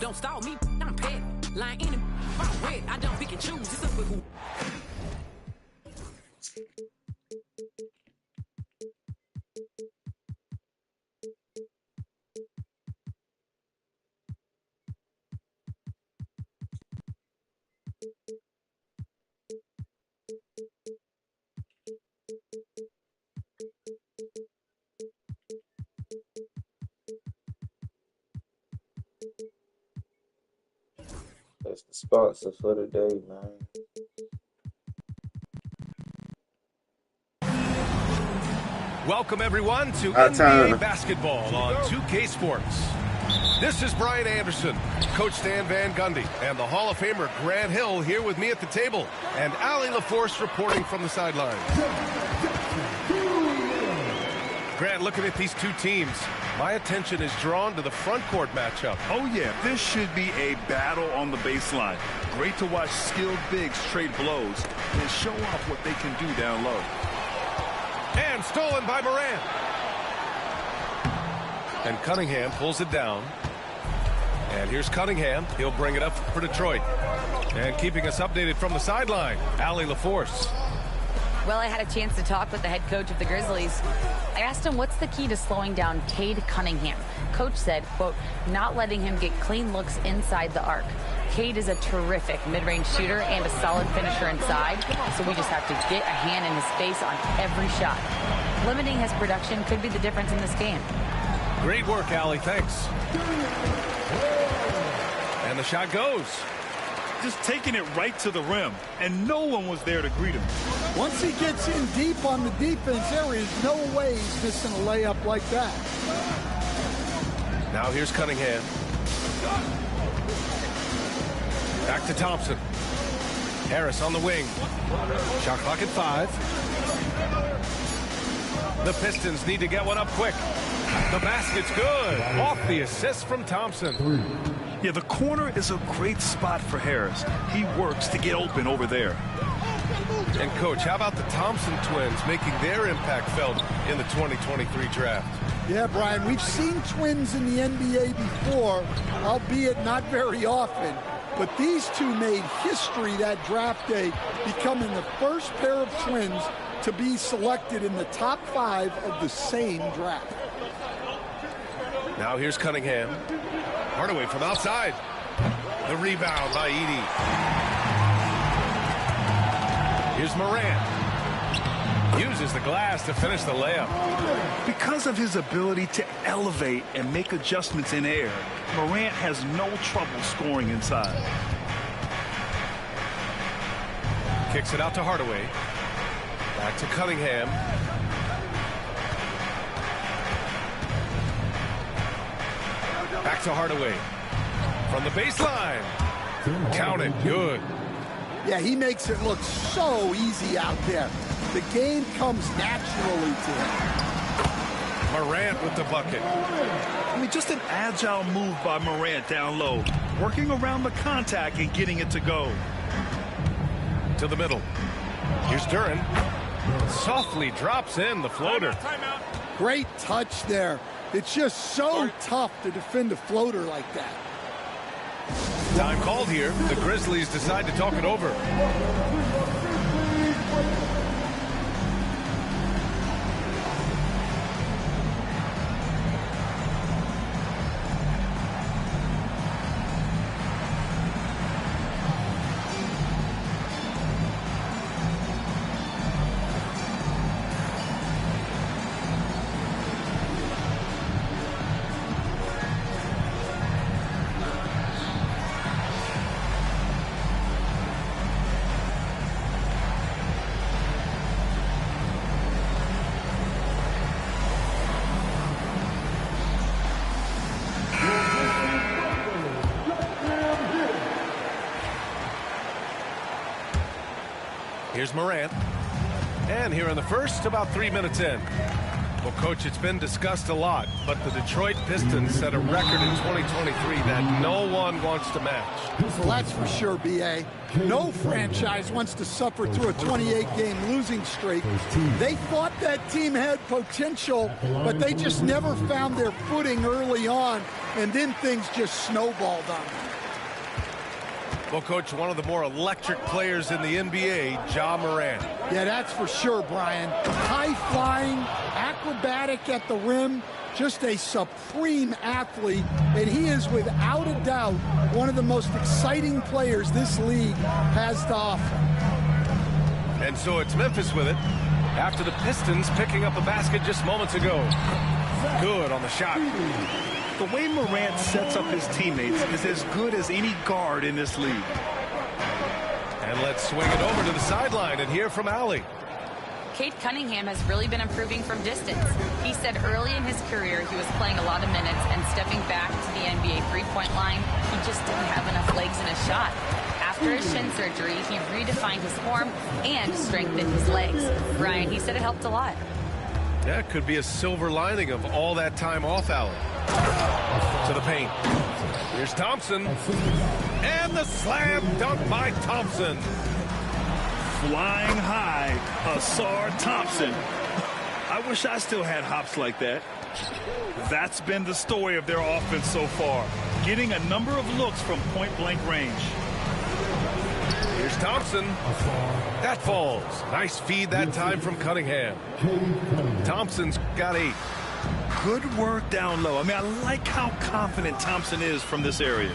Don't stall me, I'm petty. Lying in it, I'm red. I don't pick and choose. It's up with who. That's the sponsor for the day, man. Welcome, everyone, to NBA basketball on 2K Sports. This is Brian Anderson, Coach Stan Van Gundy, and the Hall of Famer Grant Hill here with me at the table, and Allie LaForce reporting from the sidelines. Grant, looking at these two teams, my attention is drawn to the front court matchup. Oh, yeah, this should be a battle on the baseline. Great to watch skilled bigs trade blows and show off what they can do down low. And stolen by Morant. And Cunningham pulls it down. And here's Cunningham. He'll bring it up for Detroit. And keeping us updated from the sideline, Allie LaForce. Well, I had a chance to talk with the head coach of the Grizzlies. I asked him what's the key to slowing down Cade Cunningham. Coach said, quote, not letting him get clean looks inside the arc. Cade is a terrific mid-range shooter and a solid finisher inside, so we just have to get a hand in his face on every shot. Limiting his production could be the difference in this game. Great work, Allie. Thanks. And the shot goes. Just taking it right to the rim, and no one was there to greet him. Once he gets in deep on the defense, there is no way he's missing a layup like that. Now here's Cunningham. Back to Thompson. Harris on the wing. Shot clock at 5. The Pistons need to get one up quick. The basket's good. Off the assist from Thompson. Yeah, the corner is a great spot for Harris. He works to get open over there. And, Coach, how about the Thompson twins making their impact felt in the 2023 draft? Yeah, Brian, we've seen twins in the NBA before, albeit not very often. But these two made history that draft day, becoming the first pair of twins to be selected in the top 5 of the same draft. Now here's Cunningham. Hardaway from outside. The rebound by Edey. Here's Morant. Uses the glass to finish the layup. Because of his ability to elevate and make adjustments in air, Morant has no trouble scoring inside. Kicks it out to Hardaway. Back to Cunningham. Back to Hardaway. From the baseline. Count it. Good. Yeah, he makes it look so easy out there. The game comes naturally to him. Morant with the bucket. I mean, just an agile move by Morant down low. Working around the contact and getting it to go. To the middle. Here's Duren. Softly drops in the floater. Timeout. Great touch there. It's just so tough to defend a floater like that. Time called here. The Grizzlies decide to talk it over. Here's Morant. And here in the first, about 3 minutes in. Well, Coach, it's been discussed a lot, but the Detroit Pistons set a record in 2023 that no one wants to match. Well, that's for sure, B.A. No franchise wants to suffer through a 28-game losing streak. They thought that team had potential, but they just never found their footing early on. and then things just snowballed on him. Well, Coach, one of the more electric players in the NBA, Ja Morant. Yeah, that's for sure, Brian. High-flying, acrobatic at the rim, just a supreme athlete, and he is without a doubt one of the most exciting players this league has to offer. And so it's Memphis with it after the Pistons picking up a basket just moments ago. Good on the shot. The way Morant sets up his teammates is as good as any guard in this league. And let's swing it over to the sideline and hear from Allie. Cade Cunningham has really been improving from distance. He said early in his career he was playing a lot of minutes and stepping back to the NBA three-point line, he just didn't have enough legs in his shot. After his shin surgery, he redefined his form and strengthened his legs. Brian, he said it helped a lot. That could be a silver lining of all that time off, Allie. To the paint. Here's Thompson. And the slam dunk by Thompson. Flying high, Asar Thompson. I wish I still had hops like that. That's been the story of their offense so far. Getting a number of looks from point-blank range. Here's Thompson. That falls. Nice feed that time from Cunningham. Thompson's got 8. Good work down low. I mean, I like how confident Thompson is from this area.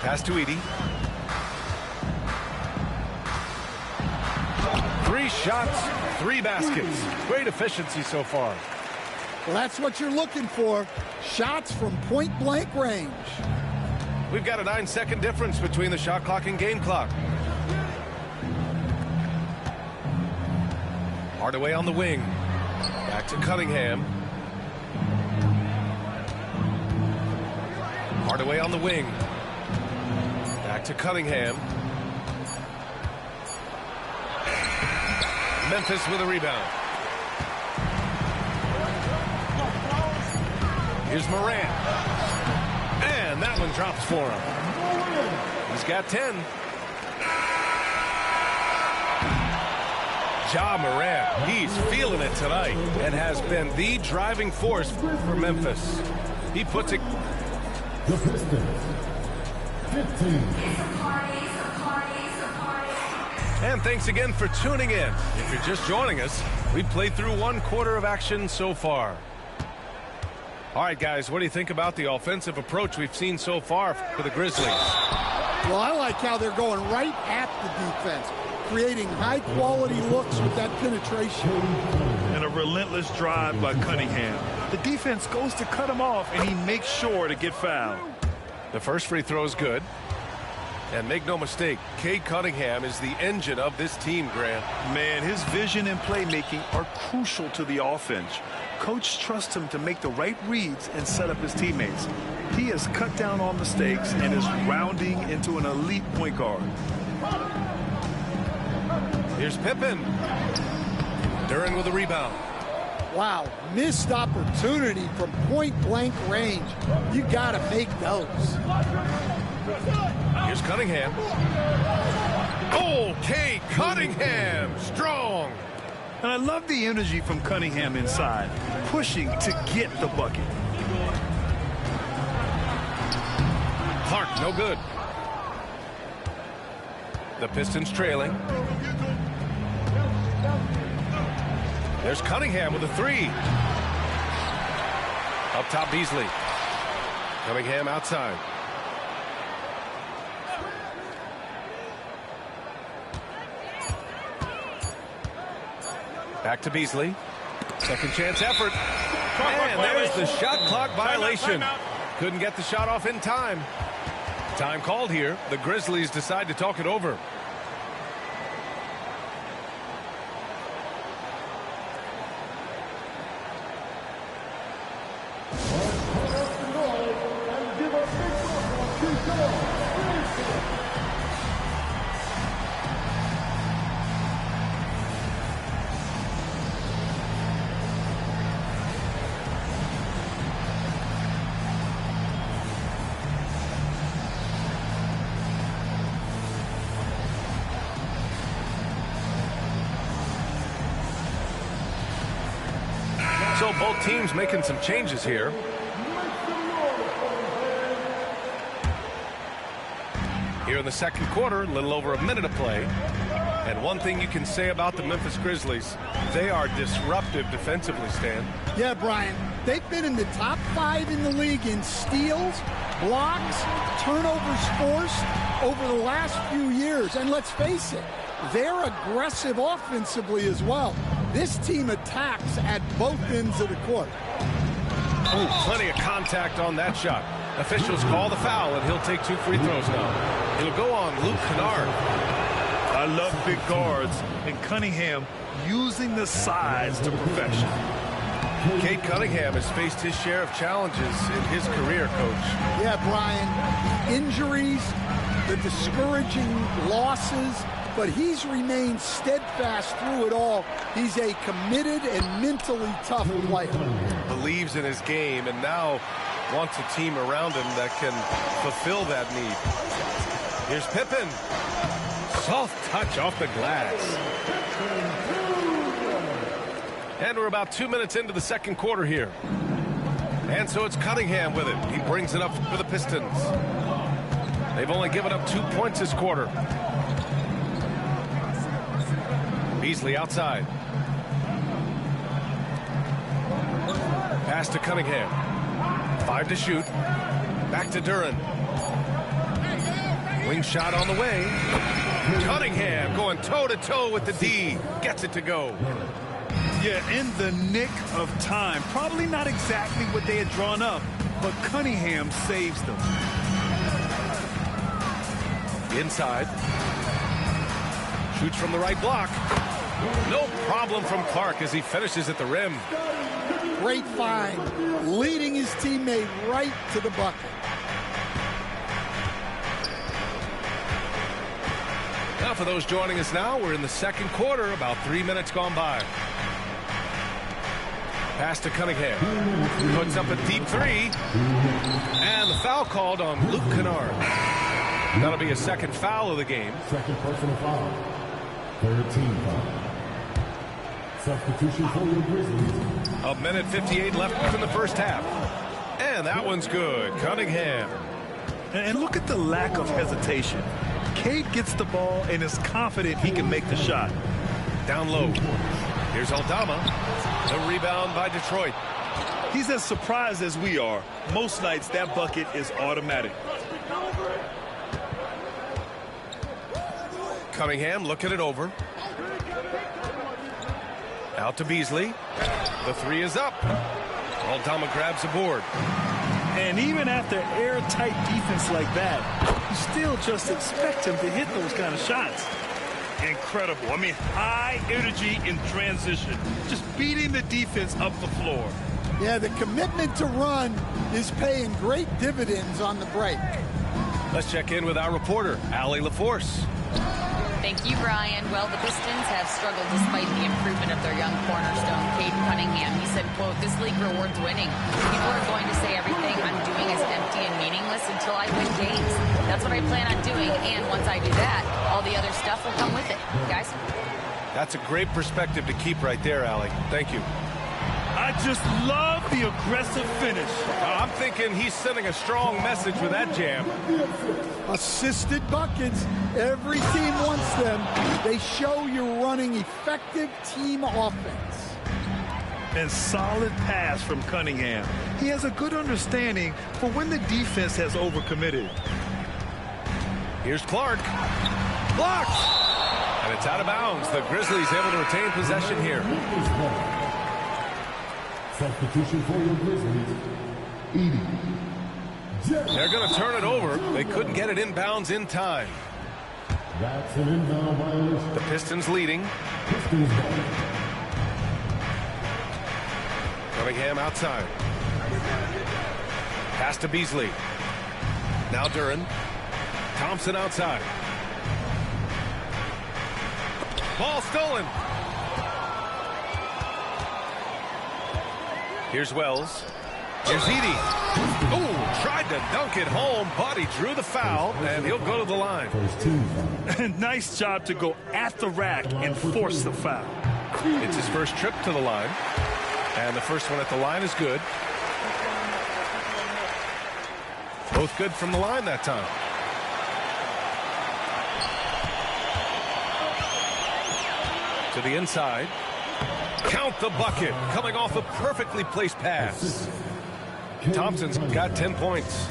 Pass to Edey. 3 shots, 3 baskets. Great efficiency so far. Well, that's what you're looking for. Shots from point-blank range. We've got a 9-second difference between the shot clock and game clock. Hardaway on the wing. Back to Cunningham. Hardaway on the wing. Back to Cunningham. Memphis with a rebound. Here's Morant. And that one drops for him. He's got 10. Ja Morant, he's feeling it tonight and has been the driving force for Memphis. He puts it. The Pistons, 15. And thanks again for tuning in. If you're just joining us, we've played through 1 quarter of action so far. All right, guys, what do you think about the offensive approach we've seen so far for the Grizzlies? Well, I like how they're going right at the defense, creating high-quality looks with that penetration. And a relentless drive by Cunningham. The defense goes to cut him off, and he makes sure to get fouled. The first free throw is good. And make no mistake, Cade Cunningham is the engine of this team, Grant. Man, his vision and playmaking are crucial to the offense. Coach trusts him to make the right reads and set up his teammates. He has cut down on mistakes and is rounding into an elite point guard. Here's Pippen. Duren with a rebound. Wow, missed opportunity from point-blank range. You got to make those. Here's Cunningham. Oh, Cade Cunningham, strong. And I love the energy from Cunningham inside, pushing to get the bucket. Clark, no good. The Pistons trailing. There's Cunningham with a 3. Up top, Beasley. Cunningham outside. Back to Beasley. Second chance effort. And there's the shot clock violation. Couldn't get the shot off in time. Time called here. The Grizzlies decide to talk it over. So both teams making some changes here. Here in the second quarter, a little over a minute of play. And one thing you can say about the Memphis Grizzlies, they are disruptive defensively, Stan. Yeah, Brian. They've been in the top 5 in the league in steals, blocks, turnovers forced over the last few years. And let's face it, they're aggressive offensively as well. This team attacks at both ends of the court. Oh, plenty of contact on that shot. Officials call the foul, and he'll take 2 free throws now. It'll go on Luke Kennard. I love big guards, and Cunningham using the size to perfection. Cade Cunningham has faced his share of challenges in his career, Coach. Yeah, Brian, the injuries, the discouraging losses, but he's remained steadfast through it all. He's a committed and mentally tough player. Believes in his game and now wants a team around him that can fulfill that need. Here's Pippen. Soft touch off the glass. And we're about 2 minutes into the second quarter here. And so it's Cunningham with it. He brings it up for the Pistons. They've only given up 2 points this quarter. Beasley outside. Pass to Cunningham. 5 to shoot. Back to Duren. Wing shot on the way. Cunningham going toe-to-toe with the D. Gets it to go. Yeah, in the nick of time. Probably not exactly what they had drawn up, but Cunningham saves them. Inside. Shoots from the right block. No problem from Clark as he finishes at the rim. Great find, leading his teammate right to the bucket. Now for those joining us now, we're in the second quarter, about 3 minutes gone by. Pass to Cunningham. Puts up a deep 3. And the foul called on Luke Kennard. That'll be a second foul of the game. Second personal foul. 13 foul. Substitution for the Grizzlies. A minute 58 left in the first half. And that one's good. Cunningham. And look at the lack of hesitation. Cade gets the ball and is confident he can make the shot. Down low. Here's Aldama. The rebound by Detroit. He's as surprised as we are. Most nights that bucket is automatic. Cunningham looking it over. Out to Beasley. The 3 is up. Aldama grabs the board. And even after airtight defense like that, you still just expect him to hit those kind of shots. Incredible. I mean, high energy in transition. Just beating the defense up the floor. Yeah, the commitment to run is paying great dividends on the break. Let's check in with our reporter, Allie LaForce. Thank you, Brian. Well, the Pistons have struggled despite the improvement of their young cornerstone, Cade Cunningham. He said, quote, "This league rewards winning. People are going to say everything I'm doing is empty and meaningless until I win games. That's what I plan on doing, and once I do that, all the other stuff will come with it." Guys? That's a great perspective to keep right there, Allie. Thank you. I just love the aggressive finish. I'm thinking he's sending a strong message with that jam. Assisted buckets. Every team wants them. They show you're running effective team offense. And solid pass from Cunningham. He has a good understanding for when the defense has overcommitted. Here's Clark. Blocked! And it's out of bounds. The Grizzlies able to retain possession here. Substitution for the Grizzlies. Edie. They're going to turn it over. They couldn't get it inbounds in time. That's an inbound violation. The Pistons leading. Pistons ball. Cunningham outside. Pass to Beasley. Now Duren. Thompson outside. Ball stolen. Here's Wells. Here's Edie. Oh, tried to dunk it home, but he drew the foul, and he'll go to the line. Nice job to go at the rack and force the foul. It's his first trip to the line, and the first one at the line is good. Both good from the line that time. To the inside. Count the bucket. Coming off a perfectly placed pass. Thompson's got 10 points.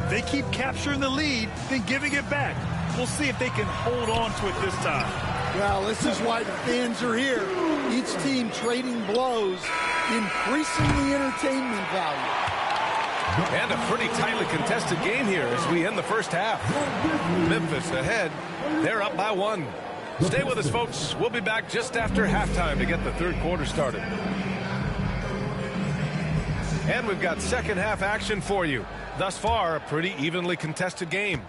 They keep capturing the lead, then giving it back. We'll see if they can hold on to it this time. Well, this is why the fans are here. Each team trading blows, increasing the entertainment value. And a pretty tightly contested game here as we end the first half. Memphis ahead. They're up by 1. Stay with us, folks. We'll be back just after halftime to get the third quarter started. And we've got second half action for you. Thus far, a pretty evenly contested game.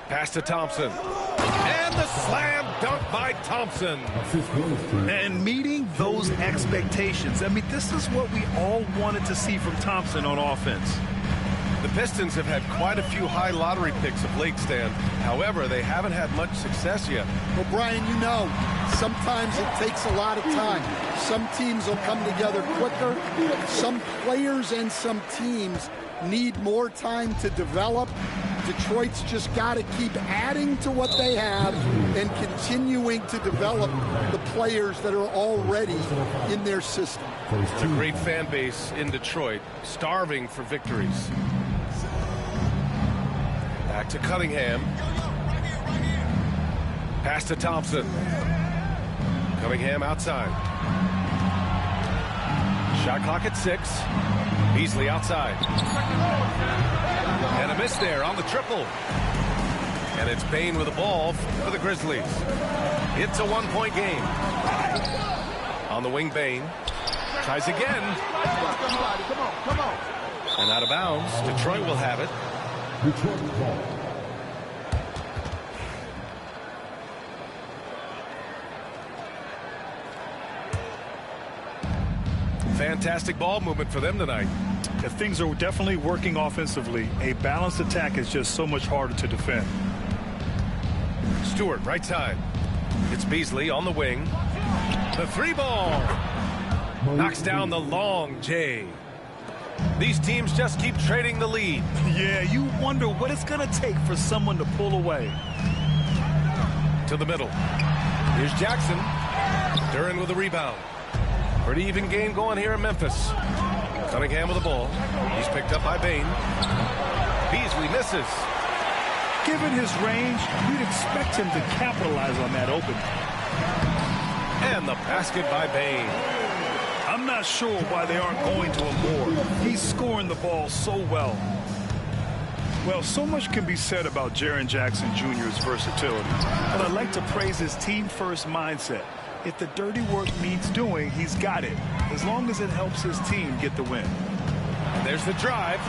Pass to Thompson. And the slam dunk by Thompson. And meeting those expectations. I mean, this is what we all wanted to see from Thompson on offense. The Pistons have had quite a few high lottery picks of late, Stan. However, they haven't had much success yet. Well, Brian, you know, sometimes it takes a lot of time. Some teams will come together quicker. Some players and some teams need more time to develop. Detroit's just got to keep adding to what they have and continuing to develop the players that are already in their system. It's a great fan base in Detroit, starving for victories. Back to Cunningham. Pass to Thompson. Cunningham outside. Shot clock at 6. Beasley outside. And a miss there on the triple. And it's Bane with the ball for the Grizzlies. It's a 1-point game. On the wing, Bane. Tries again. And out of bounds. Detroit will have it. Fantastic ball movement for them tonight. If things are definitely working offensively, a balanced attack is just so much harder to defend. Stewart, right side. It's Beasley on the wing. The 3-ball. Knocks down the long J. These teams just keep trading the lead. Yeah, you wonder what it's going to take for someone to pull away. To the middle. Here's Jackson. Duran with a rebound. Pretty even game going here in Memphis. Cunningham with the ball. He's picked up by Bane. Beasley misses. Given his range, you'd expect him to capitalize on that opening. And the basket by Bane. I'm not sure why they aren't going to him more. He's scoring the ball so well. Well, so much can be said about Jaren Jackson Jr.'s versatility, but I'd like to praise his team-first mindset. If the dirty work needs doing, he's got it, as long as it helps his team get the win. And there's the drive.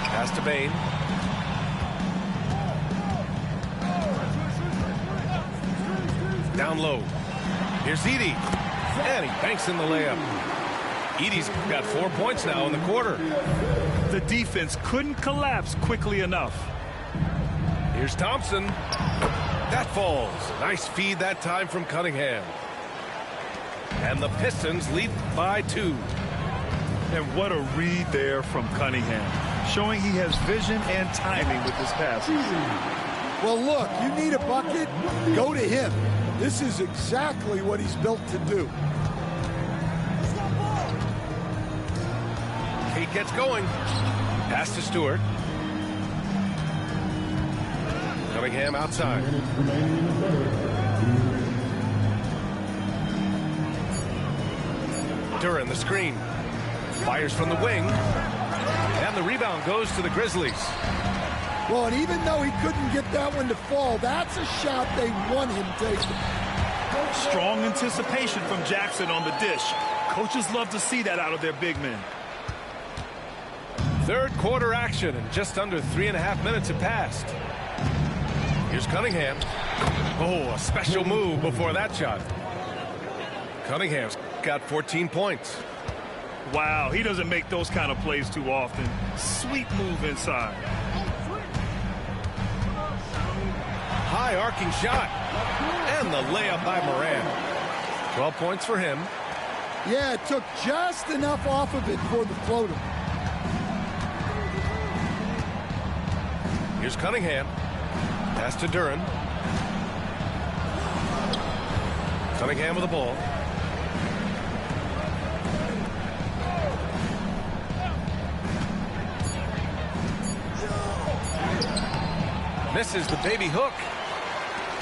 Pass to Bane. Down low. Here's Edey. And he banks in the layup. Edey's got 4 points now in the quarter. The defense couldn't collapse quickly enough. Here's Thompson. That falls. Nice feed that time from Cunningham. And the Pistons lead by 2. And what a read there from Cunningham, showing he has vision and timing with his passes. Well, look, you need a bucket, go to him. This is exactly what he's built to do. Kate gets going. Pass to Stewart. Cunningham outside. Duran the screen. Fires from the wing. And the rebound goes to the Grizzlies. Well, and even though he couldn't get that one to fall, that's a shot they want him taking. Strong anticipation from Jackson on the dish. Coaches love to see that out of their big men. Third quarter action, and just under 3.5 minutes have passed. Here's Cunningham. Oh, a special move before that shot. Cunningham's got 14 points. Wow, he doesn't make those kind of plays too often. Sweet move inside. High arcing shot. And the layup by Moran. 12 points for him. Yeah, it took just enough off of it for the floater. Here's Cunningham. Pass to Duran. Cunningham with the ball. Misses the baby hook.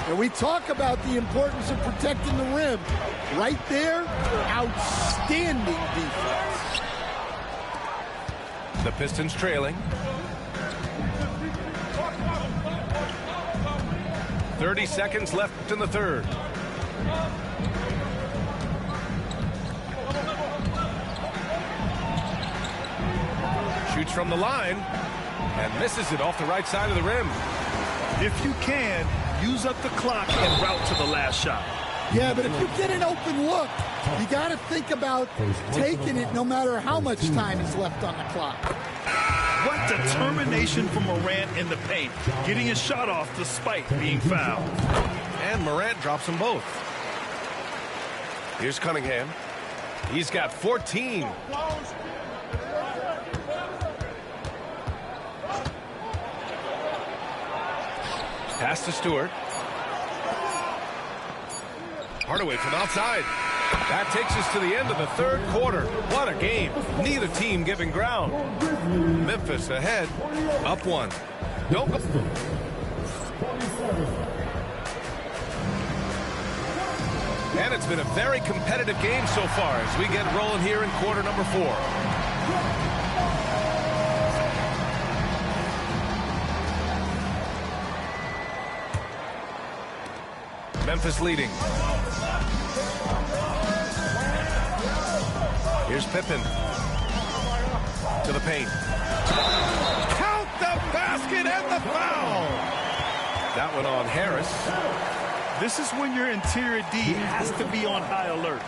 And we talk about the importance of protecting the rim. Right there, outstanding defense. The Pistons trailing. 30 seconds left in the third. Shoots from the line and misses it off the right side of the rim. If you can, use up the clock and route to the last shot. Yeah, but if you get an open look, you got to think about taking it no matter how much time is left on the clock. What determination from Morant in the paint, getting his shot off despite being fouled. And Morant drops them both. Here's Cunningham. He's got 14. Pass to Stewart. Hardaway from outside. That takes us to the end of the third quarter. What a game. Neither team giving ground. Memphis ahead, up one. Don't go. And it's been a very competitive game so far as we get rolling here in quarter number 4. Memphis leading. Here's Pippen. To the paint. Count the basket and the foul. That one on Harris. This is when your interior D has to be on high alert.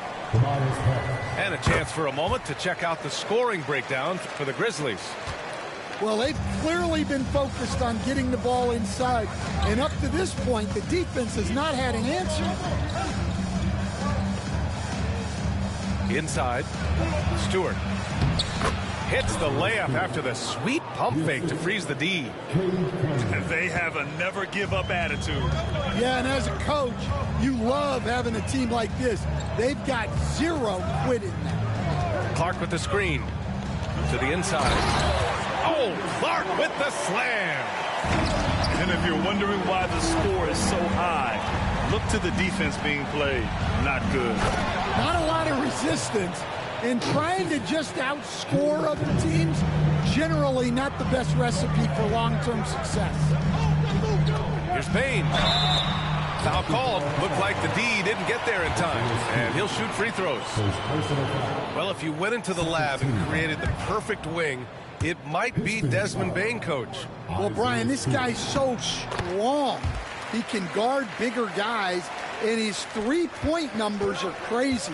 And a chance for a moment to check out the scoring breakdown for the Grizzlies. Well, they've clearly been focused on getting the ball inside. And up to this point, the defense has not had an answer. Inside, Stewart hits the layup after the sweet pump fake to freeze the D. They have a never-give-up attitude. Yeah, and as a coach, you love having a team like this. They've got zero quit in them. Clark with the screen. To the inside. Oh, Clark with the slam. And if you're wondering why the score is so high, look to the defense being played. Not good. Not a lot of resistance, and trying to just outscore other teams, generally not the best recipe for long-term success. Here's Payne. Foul called. Looked like the D didn't get there in time, and he'll shoot free throws. Well, if you went into the lab and created the perfect wing, it might be Desmond Bane, coach. Well, Brian, this guy's so strong. He can guard bigger guys, and his three-point numbers are crazy.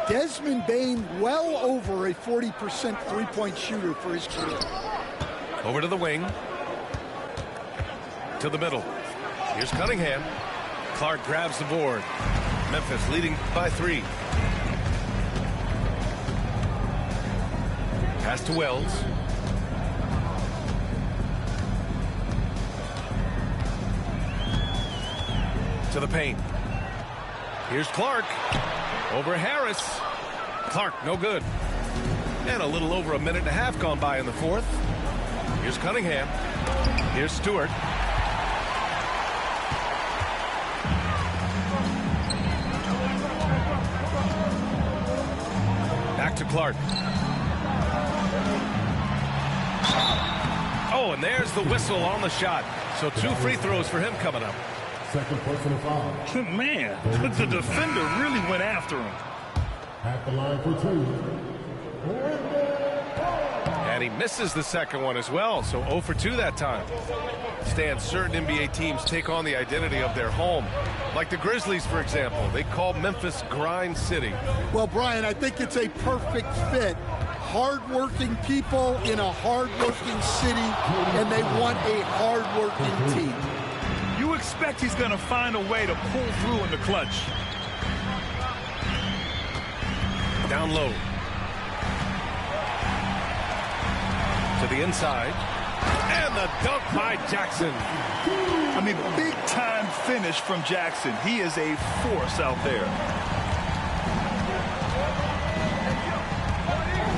Desmond Bane well over a 40% three-point shooter for his career. Over to the wing. To the middle. Here's Cunningham. Clark grabs the board. Memphis leading by 3. Pass to Wells. To the paint. Here's Clark. Over Harris. Clark, no good. And a little over a minute and a half gone by in the fourth. Here's Cunningham. Here's Stewart. Back to Clark. Oh, and there's the whistle on the shot. So 2 free throws for him coming up. Second personal foul. Man, the defender really went after him. At the line for 2. And he misses the second one as well, so 0 for 2 that time. Stan, certain NBA teams take on the identity of their home. Like the Grizzlies, for example. They call Memphis Grind City. Well, Brian, I think it's a perfect fit. Hard-working people in a hard-working city, and they want a hard-working team. You expect he's going to find a way to pull through in the clutch. Down low. To the inside. And the dunk by Jackson. I mean, big-time finish from Jackson. He is a force out there.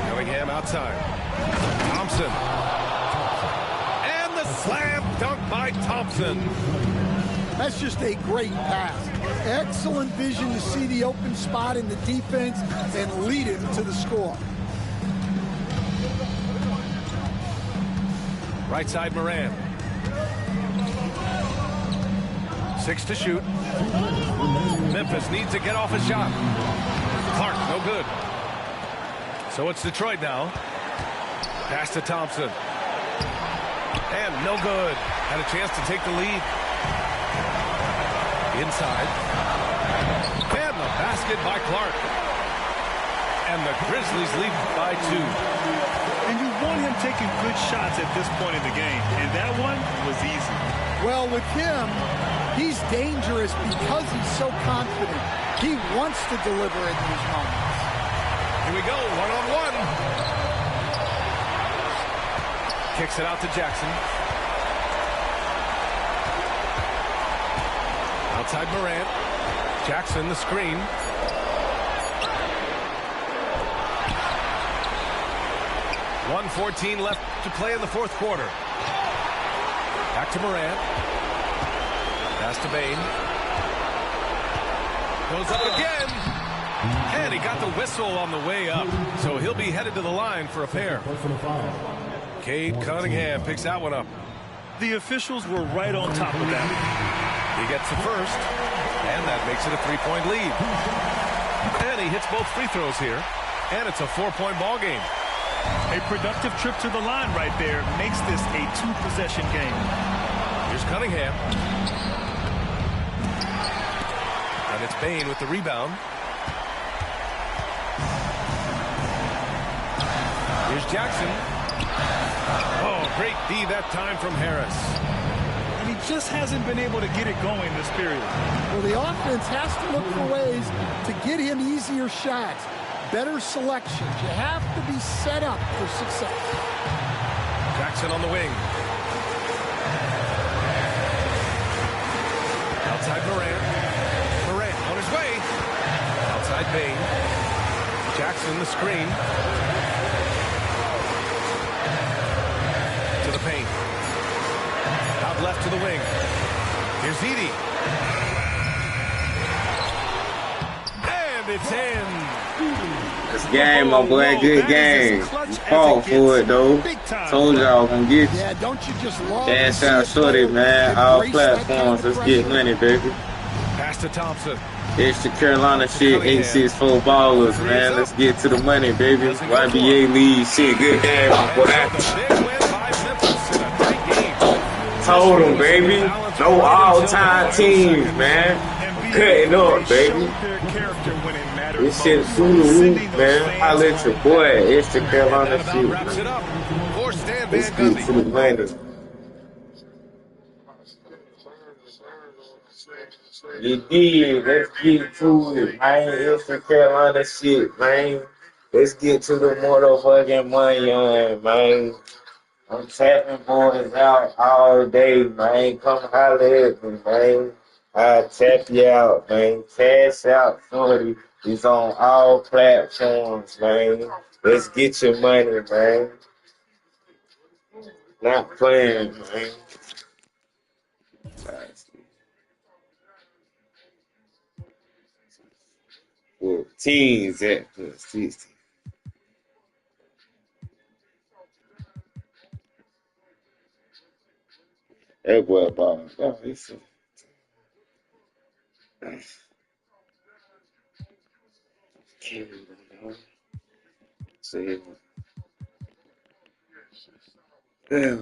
Cunningham outside. Thompson. And the slam dunk by Thompson. That's just a great pass. Excellent vision to see the open spot in the defense and lead him to the score. Right side Moran. 6 to shoot. Memphis needs to get off a shot. Clark, no good. So it's Detroit now. Pass to Thompson. And no good. Had a chance to take the lead. Inside. And the basket by Clark. And the Grizzlies lead by 2. And you want him taking good shots at this point in the game. And that one was easy. Well, with him, he's dangerous because he's so confident. He wants to deliver in these moments. Here we go, one-on-one. Kicks it out to Jackson. Outside Morant. Jackson, the screen. .114 left to play in the fourth quarter. Back to Morant. Pass to Bain. Goes up again. And he got the whistle on the way up. So he'll be headed to the line for a pair. Cade Cunningham picks that one up. The officials were right on top of that. He gets the first. And that makes it a 3-point lead. And he hits both free throws here. And it's a 4-point ball game. A productive trip to the line right there makes this a 2-possession game. Here's Cunningham. And it's Bain with the rebound. Here's Jackson. Oh, great D that time from Harris. And he just hasn't been able to get it going this period. Well, the offense has to look for ways to get him easier shots. Better selections. You have to be set up for success. Jackson on the wing. Outside Morant. Morant on his way. Outside Bain. Jackson the screen. To the paint. Out left to the wing. Here's Edey. And it's in. This game, my boy, good game. You fought for it, though. Told y'all gonna get you. Yeah, don't you just love Cash out shorty, man. All platforms. Let's get money, baby. Pass to Thompson. It's the Carolina shit, 864 ballers, man. Let's get to the money, baby. YBA lead shit, good game, my boy. Told him, baby. No all-time teams, man. Cutting up, baby. This shit through the roof, man. Holla at your boy. It's the Carolina shit, man. Let's get to the money. You did. Let's get to it, man. It's the Carolina shit, man. Let's get to the motherfucking money, man. I'm tapping boys out all day, man. Come holler at me, man. I'll tap you out, man. Cash out 40. It's on all platforms, man. Let's get your money, man. Not playing, man. Well, teens at plus 60. That boy ball. Oh, he's so. See. Yeah.